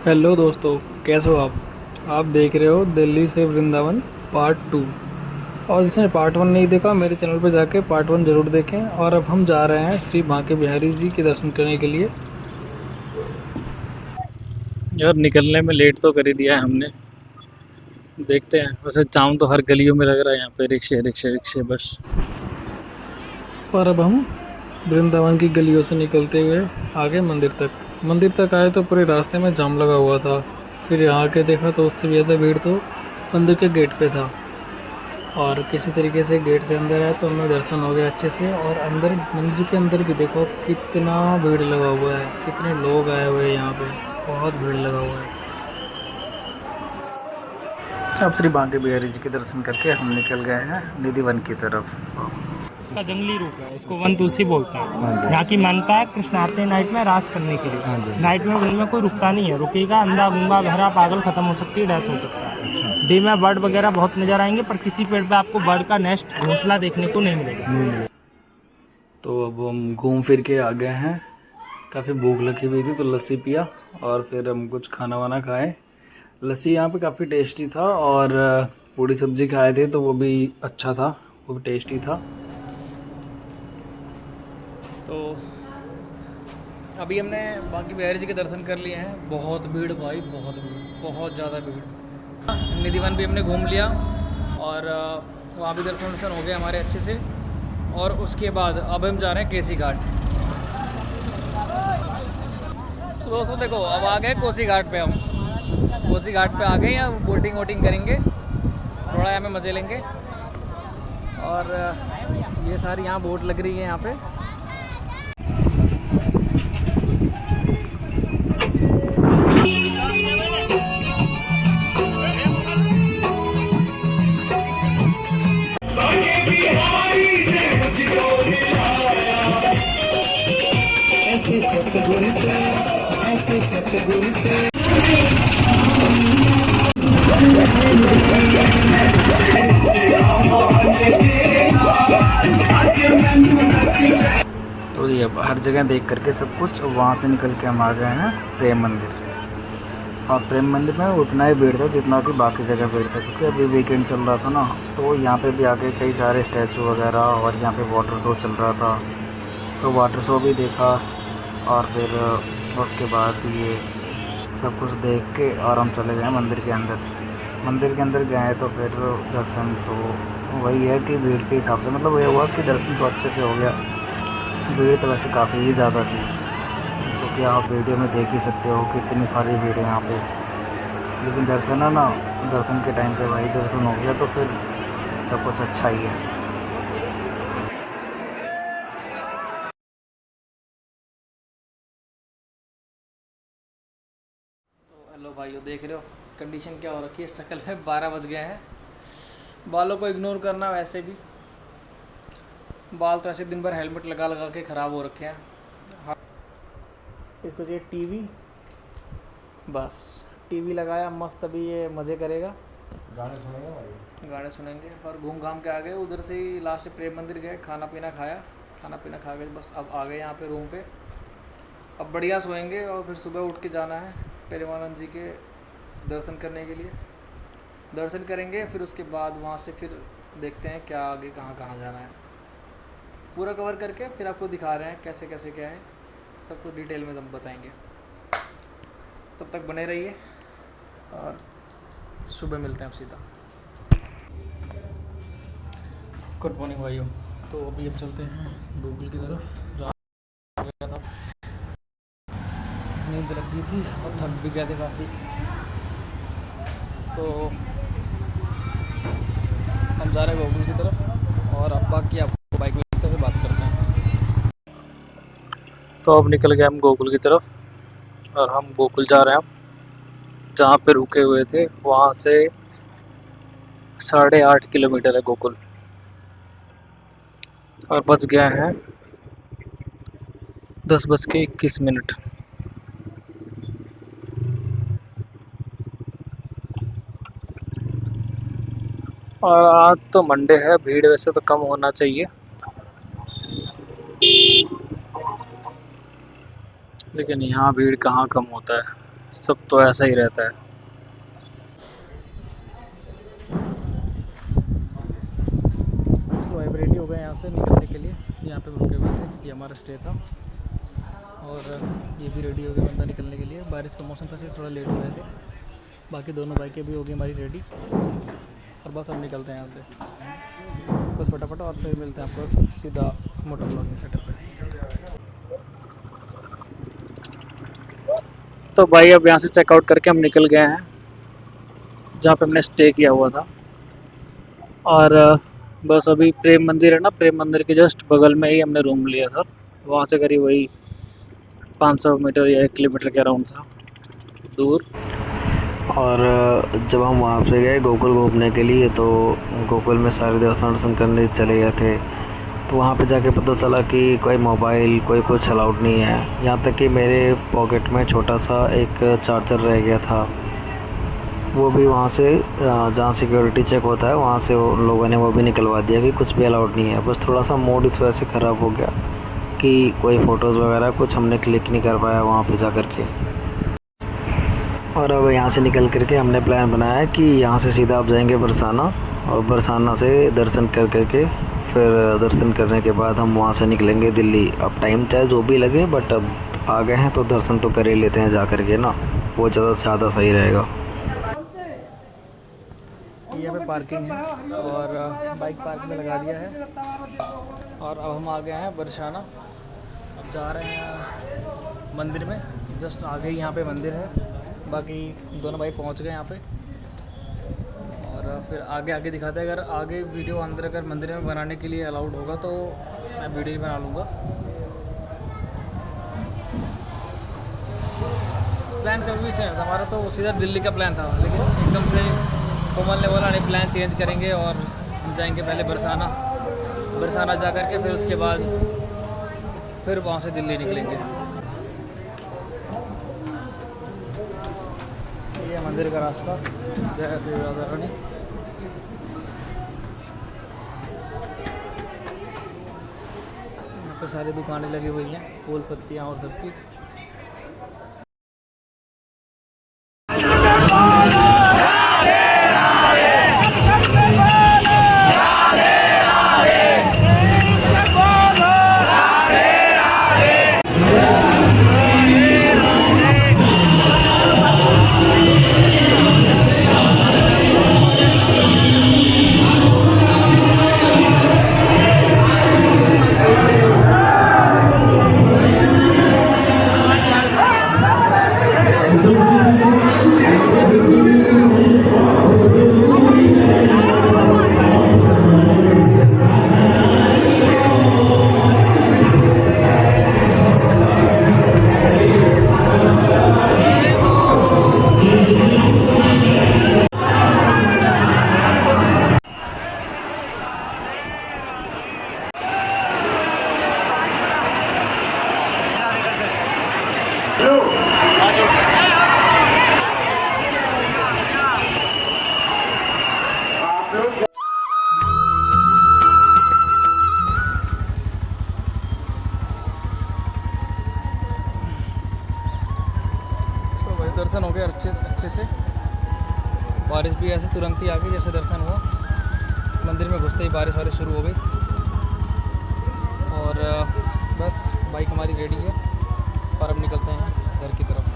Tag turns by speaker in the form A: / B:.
A: Hello दोस्तों, कैसे हो आप देख रहे हो दिल्ली से वृंदावन पार्ट 2। और जिसने पार्ट 1 नहीं देखा, मेरे चैनल पर जाके पार्ट 1 ज़रूर देखें। और अब हम जा रहे हैं श्री बांके बिहारी जी के दर्शन करने के लिए। यार निकलने में लेट तो कर ही दिया है हमने। देखते हैं, वैसे जाम तो हर गलियों में लग रहा है, यहाँ पे रिक्शे रिक्शे रिक्शे बस। और अब हम वृंदावन की गलियों से निकलते हुए आगे मंदिर तक आए तो पूरे रास्ते में जाम लगा हुआ था। फिर यहाँ आके देखा तो उससे भी ज़्यादा भीड़ तो मंदिर के गेट पे था। और किसी तरीके से गेट से अंदर आए तो हमें दर्शन हो गया अच्छे से। और अंदर मंदिर के अंदर भी देखो कितना भीड़ लगा हुआ है, कितने लोग आए हुए हैं यहाँ पे, बहुत भीड़ लगा हुआ है। अब श्री बांके बिहारी जी के दर्शन करके हम निकल गए हैं निधि वन की तरफ।
B: इसका जंगली रूप है, इसको वन तुलसी बोलते हैं। यहाँ की मान्यता है, कृष्ण आते हैं नाइट में रास करने के लिए। नाइट में वन में कोई रुकता नहीं है, रुकेगा अंधा गुंगा बहरा पागल खत्म हो सकती है, डेथ हो सकता है। डे में बर्ड वगैरह बहुत नजर आएंगे, पर किसी पेड़ पे आपको बर्ड का नेस्ट घोंसला देखने को नहीं मिलेगा।
A: तो अब हम घूम फिर के आ गए हैं। काफ़ी भूख लगी हुई थी तो लस्सी पिया और फिर हम कुछ खाना वाना खाए। लस्सी यहाँ पे काफ़ी टेस्टी था। और पूड़ी सब्जी खाए थे तो वो भी अच्छा था, वो भी टेस्टी था। तो अभी हमने बांके बिहारी जी के दर्शन कर लिए हैं। बहुत भीड़ भाई, बहुत भीड़, बहुत ज़्यादा भीड़। निधि वन भी हमने घूम लिया और वहाँ भी दर्शन वर्शन हो गए हमारे अच्छे से। और उसके बाद अब हम जा रहे हैं केसी घाट। तो दोस्तों देखो, अब आ गए कोसी घाट पे। हम कोसी घाट पे आ गए, यहाँ बोटिंग वोटिंग करेंगे, थोड़ा यहाँ में मज़े लेंगे। और ये सारी यहाँ बोट लग रही है यहाँ पे। ऐसे सतगुरु ऐसे सतगुरु। तो ये अब हर जगह देख करके सब कुछ, वहाँ से निकल के हम आ गए हैं प्रेम मंदिर। और प्रेम मंदिर में उतना ही भीड़ था जितना कि बाकी जगह भीड़ था, क्योंकि अभी वीकेंड चल रहा था ना। तो यहाँ पे भी आके कई सारे स्टैचू वगैरह, और यहाँ पे वाटर शो चल रहा था तो वाटर शो भी देखा। और फिर उसके बाद ये सब कुछ देख के और हम चले गए मंदिर के अंदर। मंदिर के अंदर गए तो फिर दर्शन तो वही है कि भीड़ के हिसाब से, मतलब ये हुआ कि दर्शन तो अच्छे से हो गया। भीड़ तो वैसे काफ़ी ही ज़्यादा थी, तो क्या आप वीडियो में देख ही सकते हो कि इतनी सारी भीड़ है यहाँ पे। लेकिन दर्शन है ना, दर्शन के टाइम पे भाई दर्शन हो गया तो फिर सब कुछ अच्छा ही है। तो हेलो भाइयों, देख रहे हो कंडीशन क्या हो रखी है शक्ल में। 12 बज गए हैं। बालों को इग्नोर करना, वैसे भी बाल तो ऐसे दिन भर हेलमेट लगा लगा के ख़राब हो रखे हैं। हाँ, इसको चाहिए टीवी, बस टीवी लगाया मस्त, अभी ये मज़े करेगा,
B: गाने सुनेंगे भाई,
A: गाने सुनेंगे। और घूम घाम के आ गए उधर से ही, लास्ट प्रेम मंदिर गए, खाना पीना खाया, खाना पीना खा के बस अब आ गए यहाँ पे रूम पे। अब बढ़िया सोएंगे और फिर सुबह उठ के जाना है प्रेमानंद जी के दर्शन करने के लिए। दर्शन करेंगे, फिर उसके बाद वहाँ से फिर देखते हैं क्या आगे कहाँ कहाँ जाना है। पूरा कवर करके फिर आपको दिखा रहे हैं कैसे कैसे क्या है, सब कुछ डिटेल में हम बताएंगे। तब तक बने रहिए और सुबह मिलते हैं अब सीधा। गुड मॉर्निंग भाइयों। तो अभी हम चलते हैं गूगल की तरफ। रात हो गया था, नींद लग गई थी और थक भी गए थे काफ़ी। तो हम जा रहे हैं गूगल की तरफ, और अब बाकी आपको बाइक में से बात करते हैं। तो अब निकल गए हम गोकुल की तरफ, और हम गोकुल जा रहे हैं। हम जहाँ पे रुके हुए थे वहाँ से 8.5 किलोमीटर है गोकुल, और बच गए हैं 10:21। और आज तो मंडे है, भीड़ वैसे तो कम होना चाहिए, लेकिन यहाँ भीड़ कहाँ कम होता है, सब तो ऐसा ही रहता है।
C: तो अब रेडी हो गए यहाँ से निकलने के लिए। यहाँ पे रुके हुए थे, ये हमारा स्टे था। और ये भी रेडी हो गए बंदा निकलने के लिए। बारिश का मौसम था इसलिए थोड़ा लेट हो रहे थे। बाकी दोनों बाइकें भी हो गई हमारी रेडी और बस हम निकलते हैं यहाँ से बस फटाफट। और फिर मिलते हैं आपको सीधा मोटर ब्लॉगिंग सेटअप पे।
A: तो भाई अब यहाँ से चेकआउट करके हम निकल गए हैं जहाँ पे हमने स्टे किया हुआ था। और बस अभी प्रेम मंदिर है ना, प्रेम मंदिर के जस्ट बगल में ही हमने रूम लिया था। वहाँ से करीब वही 500 मीटर या 1 किलोमीटर के अराउंड था दूर। और जब हम वहाँ से गए गोकुल घूमने के लिए, तो गोकुल में सारे दर्शन करने चले गए थे। तो वहाँ पे जाके पता चला कि कोई मोबाइल कोई कुछ अलाउड नहीं है। यहाँ तक कि मेरे पॉकेट में छोटा सा एक चार्जर रह गया था, वो भी वहाँ से जहाँ सिक्योरिटी चेक होता है वहाँ से उन लोगों ने वो भी निकलवा दिया कि कुछ भी अलाउड नहीं है। बस थोड़ा सा मूड इस वजह से ख़राब हो गया कि कोई फ़ोटोज़ वगैरह कुछ हमने क्लिक नहीं कर पाया वहाँ पे जा कर के। और अब यहाँ से निकल कर के हमने प्लान बनाया है कि यहाँ से सीधा आप जाएंगे बरसाना, और बरसाना से दर्शन कर करके फिर दर्शन करने के बाद हम वहाँ से निकलेंगे दिल्ली। अब टाइम चाहे जो भी लगे, बट अब आ गए हैं तो दर्शन तो कर ही लेते हैं जा कर के ना, वो ज़्यादा से ज़्यादा सही रहेगा।
C: यहाँ पे पार्किंग है और बाइक पार्क में लगा दिया है। और अब हम आ गए हैं बरसाना। अब जा रहे हैं मंदिर में, जस्ट आगे ही यहाँ पे मंदिर है। बाकी दोनों भाई पहुँच गए यहाँ पे और फिर आगे आगे दिखाते हैं। अगर आगे वीडियो अंदर अगर मंदिर में बनाने के लिए अलाउड होगा तो मैं वीडियो ही बना लूँगा। प्लान कभी भी चेंज, हमारा तो सीधा दिल्ली का प्लान था, लेकिन एकदम से कोमल ने बोला नहीं प्लान चेंज करेंगे और हम जाएंगे पहले बरसाना जा कर के फिर उसके बाद फिर वहाँ से दिल्ली निकलेंगे। ये मंदिर का रास्ता। जय श्री राधा रानी। यहाँ पे सारी दुकानें लगी हुई हैं, फूल पत्तियाँ और सबकी। दर्शन हो गया अच्छे से। बारिश भी ऐसे तुरंत ही आ गई जैसे दर्शन हुआ। मंदिर में घुसते ही बारिश शुरू हो गई। और बस बाइक हमारी रेडी है और अब निकलते हैं घर की तरफ।